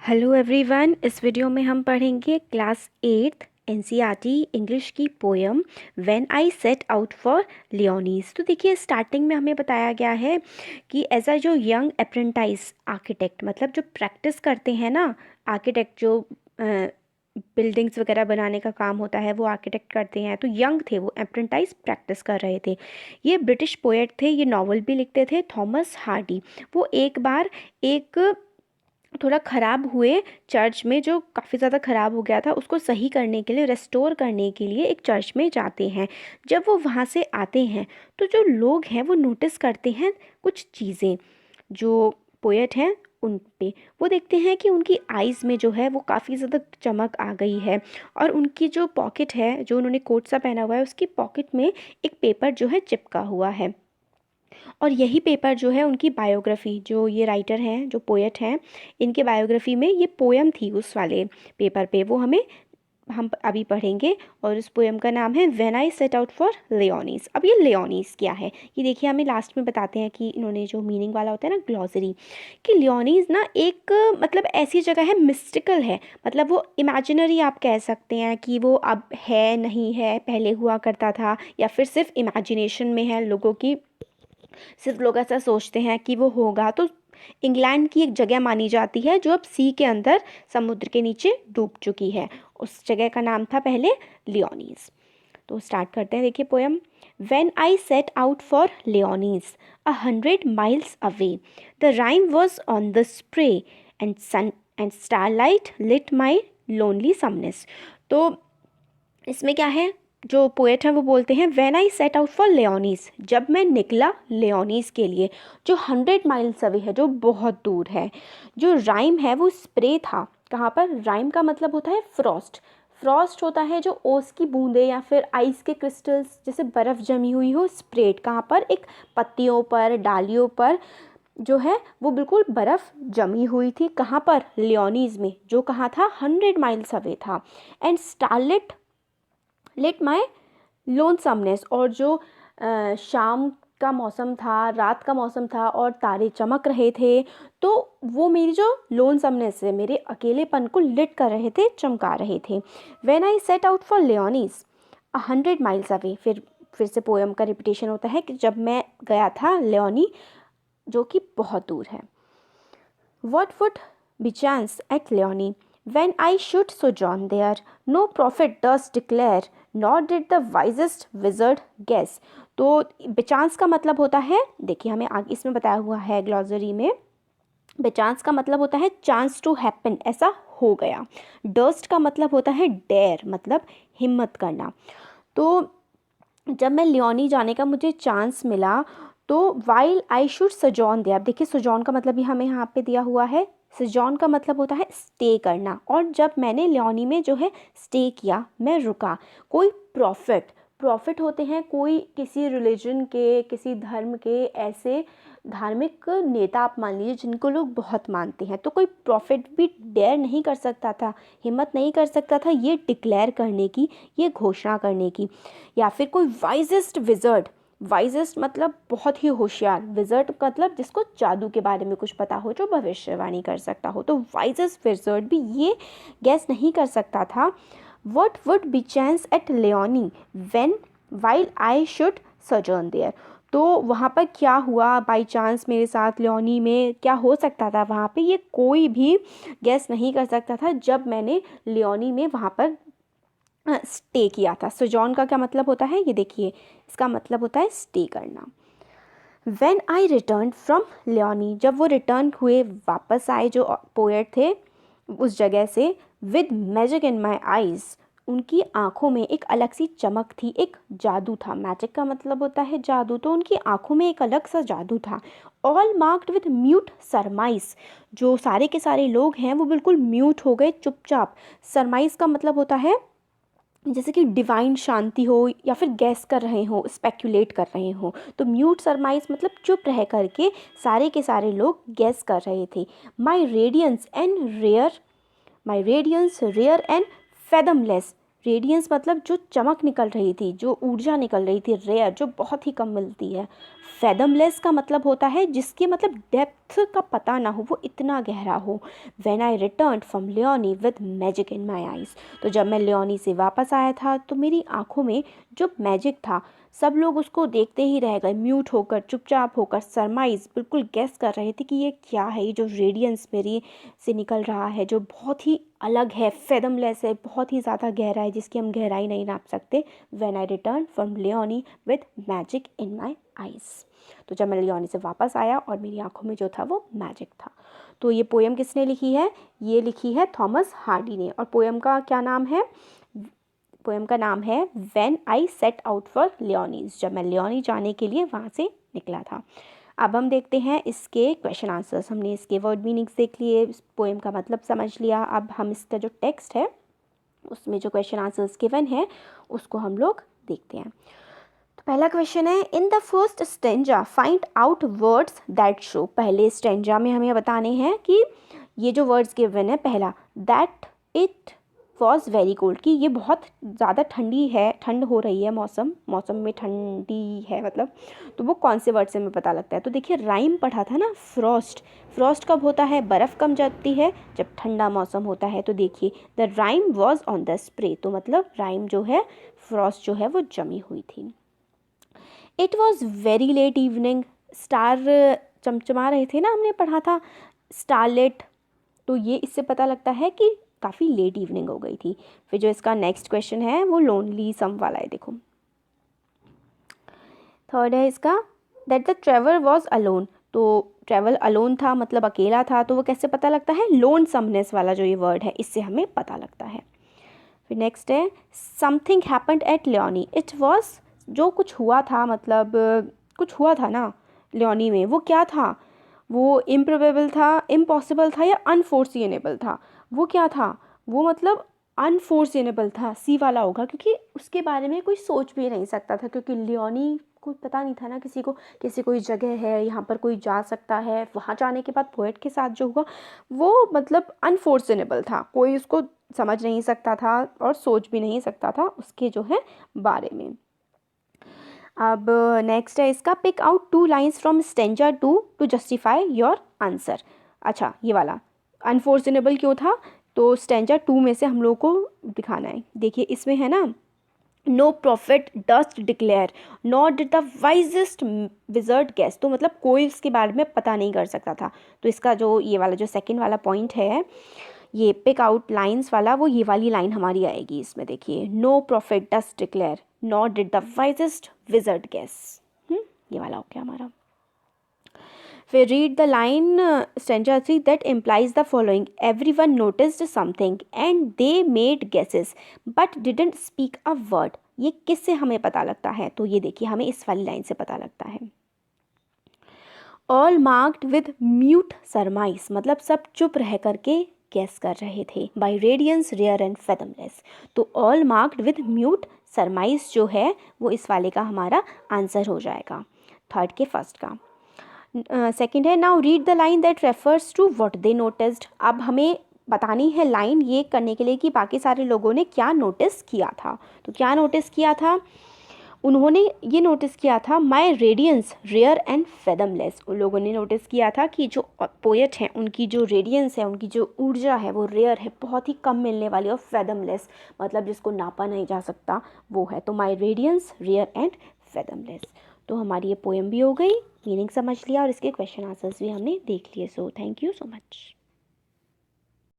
Hello everyone. इस video में हम पढ़ेंगे क्लास 8th एनसीईआरटी इंग्लिश की poem when I set out for Lyonnesse. तो देखिए, स्टार्टिंग में हमें बताया गया है कि एज अ जो यंग अप्रेंटाइज आर्किटेक्ट, मतलब जो प्रैक्टिस करते हैं ना, आर्किटेक्ट जो बिल्डिंग्स वगैरह बनाने का काम होता है वो आर्किटेक्ट करते हैं। तो यंग थे वो, अप्रेंटाइज प्रैक्टिस कर रहे थे। ये ब्रिटिश पोएट थे, ये नॉवल भी लिखते थे, थॉमस हार्डी। वो एक बार एक थोड़ा ख़राब हुए चर्च में, जो काफ़ी ज़्यादा ख़राब हो गया था, उसको सही करने के लिए, रेस्टोर करने के लिए एक चर्च में जाते हैं। जब वो वहाँ से आते हैं तो जो लोग हैं वो नोटिस करते हैं कुछ चीज़ें जो पोएट हैं उन पे। वो देखते हैं कि उनकी आइज़ में जो है वो काफ़ी ज़्यादा चमक आ गई है, और उनकी जो पॉकेट है, जो उन्होंने कोट सा पहना हुआ है, उसकी पॉकेट में एक पेपर जो है चिपका हुआ है। और यही पेपर जो है उनकी बायोग्राफी, जो ये राइटर हैं, जो पोएट हैं, इनके बायोग्राफी में ये पोएम थी उस वाले पेपर पे। वो हम अभी पढ़ेंगे, और उस पोएम का नाम है when I set out for Lyonnesse. अब ये लियोनीज क्या है, ये देखिए हमें लास्ट में बताते हैं कि इन्होंने जो मीनिंग वाला होता है ना, ग्लॉसरी, कि लियोनीज ना एक मतलब ऐसी जगह है, मिस्टिकल है, मतलब वो इमेजिनरी आप कह सकते हैं कि वो अब है नहीं है, पहले हुआ करता था, या फिर सिर्फ इमेजिनेशन में है लोगों की, सिर्फ लोग ऐसा सोचते हैं कि वो होगा। तो इंग्लैंड की एक जगह मानी जाती है जो अब सी के अंदर, समुद्र के नीचे डूब चुकी है। उस जगह का नाम था पहले लियोनीज। तो स्टार्ट करते हैं, देखिए poem. When I set out for Lyonnesse 100 miles away, the rime was on the spray and sun and starlight lit my lonesomeness. तो इसमें क्या है, जो पोएट हैं वो बोलते हैं when I set out for Lyonnesse, जब मैं निकला लियोनीज के लिए, जो 100 miles अवे है, जो बहुत दूर है। जो राइम है वो स्प्रे था। कहाँ पर? राइम का मतलब होता है फ्रॉस्ट। फ्रॉस्ट होता है जो ओस की बूंदें या फिर आइस के क्रिस्टल्स, जैसे बर्फ़ जमी हुई हो, स्प्रेड कहाँ पर? एक पत्तियों पर, डालियों पर जो है वो बिल्कुल बर्फ़ जमी हुई थी। कहाँ पर? लियोनीज में, जो कहाँ था? 100 miles अवे था। एंड स्टारलिट लेट माई लोनसमनेस, और जो शाम का मौसम था, रात का मौसम था, और तारे चमक रहे थे, तो वो मेरी जो लोनसमनेस है, मेरे अकेलेपन को लिट कर रहे थे, चमका रहे थे। When I set out for Lyonnesse 100 miles away, फिर से पोएम का रिपीटेशन होता है कि जब मैं गया था लियोनी, जो कि बहुत दूर है। What would bechance at Leone, when I should sojourn there? No prophet does declare, nor did the wisest wizard guess. तो बेचांस का मतलब होता है, देखिए हमें आगे इसमें बताया हुआ है ग्लॉसरी में, बेचांस का मतलब होता है चांस टू हैपन, ऐसा हो गया। डस्ट का मतलब होता है डेयर, मतलब हिम्मत करना। तो जब मैं लियोनी जाने का मुझे चांस मिला, तो वाइल आई शुड सजॉन देयर, देखिए सजॉन का मतलब भी हमें यहाँ पे दिया हुआ है। सजॉन का मतलब होता है स्टे करना, और जब मैंने लियोनी में जो है स्टे किया, मैं रुका। कोई प्रॉफिट, प्रॉफिट होते हैं कोई किसी रिलीजन के, किसी धर्म के, ऐसे धार्मिक नेता आप मान लीजिए जिनको लोग बहुत मानते हैं। तो कोई प्रॉफिट भी डेयर नहीं कर सकता था, हिम्मत नहीं कर सकता था ये डिक्लेयर करने की, ये घोषणा करने की। या फिर कोई वाइजेस्ट विजर्ड, वाइजेस्ट मतलब बहुत ही होशियार, विजर्ड मतलब जिसको जादू के बारे में कुछ पता हो, जो भविष्यवाणी कर सकता हो। तो वाइजेस्ट विजर्ड भी ये गैस नहीं कर सकता था what would bechance at Lyonnesse when while I should sojourn there. तो वहाँ पर क्या हुआ बाई चांस मेरे साथ, लियोनी में क्या हो सकता था वहाँ पे, ये कोई भी गैस नहीं कर सकता था जब मैंने लियोनी में वहाँ पर स्टे किया था। सोजॉन का क्या मतलब होता है, ये देखिए, इसका मतलब होता है स्टे करना। When I return from Leone, जब वो रिटर्न हुए, वापस आए जो पोएट थे उस जगह से, with magic in my eyes, उनकी आँखों में एक अलग सी चमक थी, एक जादू था। मैजिक का मतलब होता है जादू, तो उनकी आँखों में एक अलग सा जादू था। ऑल मार्क्ड विद म्यूट सरमाइज, जो सारे के सारे लोग हैं वो बिल्कुल म्यूट हो गए, चुपचाप। सरमाइज का मतलब होता है जैसे कि डिवाइन शांति हो, या फिर गैस कर रहे हो, स्पेक्यूलेट कर रहे हो। तो म्यूट सरमाइज मतलब चुप रह करके सारे के सारे लोग गैस कर रहे थे। My radiance rare and fathomless, radiance मतलब जो चमक निकल रही थी, जो ऊर्जा निकल रही थी, रेयर जो बहुत ही कम मिलती है। फैदमलेस का मतलब होता है जिसकी मतलब डेप्थ का पता ना हो, वो इतना गहरा हो। When I return from Leone with magic in my eyes, तो जब मैं लियोनी से वापस आया था तो मेरी आँखों में जो मैजिक था, सब लोग उसको देखते ही रह गए, म्यूट होकर, चुपचाप होकर, सरमाइज बिल्कुल गेस कर रहे थे कि ये क्या है, ये जो रेडियंस मेरी से निकल रहा है, जो बहुत ही अलग है, फेदमलेस है, बहुत ही ज़्यादा गहरा है, जिसकी हम गहराई नहीं नाप सकते। When I return from Leone with magic in my eyes, तो जब मैं लियोनी से वापस आया और मेरी आंखों में जो था वो मैजिक था। तो ये पोएम किसने लिखी है? ये लिखी है थॉमस हार्डी ने। और पोएम का क्या नाम है? पोएम का नाम है when I set out for Lyonnesse, जब मैं लियोनी जाने के लिए वहाँ से निकला था। अब हम देखते हैं इसके क्वेश्चन आंसर्स। हमने इसके वर्ड मीनिंग्स देख लिए, इस पोएम का मतलब समझ लिया। अब हम इसका जो टेक्स्ट है उसमें जो क्वेश्चन आंसर्स गिवन है उसको हम लोग देखते हैं। तो पहला क्वेश्चन है, in the first stanza find out words that show. पहले स्टेंजा में हमें बताने हैं कि ये जो वर्ड्स गिवन है, पहला that it was very cold, कि ये बहुत ज़्यादा ठंडी है, ठंड हो रही है, मौसम में ठंडी है मतलब, तो वो कौन से वर्ड से हमें पता लगता है? तो देखिए राइम पढ़ा था ना, फ्रॉस्ट कब होता है? बर्फ़ कम जाती है जब ठंडा मौसम होता है। तो देखिए the rime was on the spray, तो मतलब राइम जो है, फ्रॉस्ट जो है वो जमी हुई थी। It was very late evening, star चमचमा रहे थे ना, हमने पढ़ा था स्टारलेट, तो ये इससे पता लगता है कि काफ़ी लेट इवनिंग हो गई थी। फिर जो इसका नेक्स्ट क्वेश्चन है वो लोनली सम वाला है, देखो। थर्ड है इसका that the traveller was alone, तो ट्रेवल अलोन था मतलब अकेला था, तो वो कैसे पता लगता है? लोन समनेस वाला जो ये वर्ड है इससे हमें पता लगता है। फिर नेक्स्ट है something happened at Leone, it was, जो कुछ हुआ था मतलब कुछ हुआ था ना लियोनी में, वो क्या था? वो इम्प्रोबेबल था, इम्पॉसिबल था या अनफोर्सिनेबल था? वो क्या था? वो मतलब अनफोर्सिनेबल था, सी वाला होगा, क्योंकि उसके बारे में कोई सोच भी नहीं सकता था, क्योंकि लियोनी को पता नहीं था ना किसी को, किसी कोई जगह है यहाँ पर कोई जा सकता है। वहाँ जाने के बाद पोएट के साथ जो हुआ वो मतलब अनफोर्सिनेबल था, कोई उसको समझ नहीं सकता था और सोच भी नहीं सकता था उसके जो है बारे में। अब नेक्स्ट है इसका pick out 2 lines from stanza 2 to justify your answer. अच्छा ये वाला अनफॉर्चुनेबल क्यों था? तो स्टेंजा 2 में से हम लोग को दिखाना है। देखिए इसमें है ना, no prophet durst declare not did the wisest wizard guess, तो मतलब कोई इसके बारे में पता नहीं कर सकता था। तो इसका जो ये वाला जो सेकंड वाला पॉइंट है, ये पिक आउट लाइन्स वाला, वो ये वाली लाइन हमारी आएगी इसमें। देखिए no prophet durst declare not did the wisest wizard guess, ये वाला हो गया हमारा। फिर read the line stanza 3 that implies the following, every one noticed something and they made guesses but didn't speak a word. ये किससे हमें पता लगता है? तो ये देखिए हमें इस वाली लाइन से पता लगता है। ऑल मार्क्ड विद म्यूट सरमाइज, मतलब सब चुप रह करके गेस कर रहे थे। बाई रेडियंस रेयर एंड फेदमलेस, तो ऑल मार्क्ड विद म्यूट सरमाइज जो है वो इस वाले का हमारा आंसर हो जाएगा, थर्ड के फर्स्ट का। सेकंड है now read the line that refers to what they noticed. अब हमें बतानी है लाइन ये करने के लिए कि बाकी सारे लोगों ने क्या नोटिस किया था। तो क्या नोटिस किया था? उन्होंने ये नोटिस किया था माई रेडियंस रेयर एंड फेदमलेस। उन लोगों ने नोटिस किया था कि जो पोएट हैं उनकी जो रेडियंस है, उनकी जो ऊर्जा है वो रेयर है, बहुत ही कम मिलने वाली, और फेदमलेस मतलब जिसको नापा नहीं जा सकता वो है। तो माई रेडियंस रेयर एंड फेदमलेस। तो हमारी ये पोएम भी हो गई, मीनिंग समझ लिया और इसके क्वेश्चन आंसर्स भी हमने देख लिए। So thank you so much.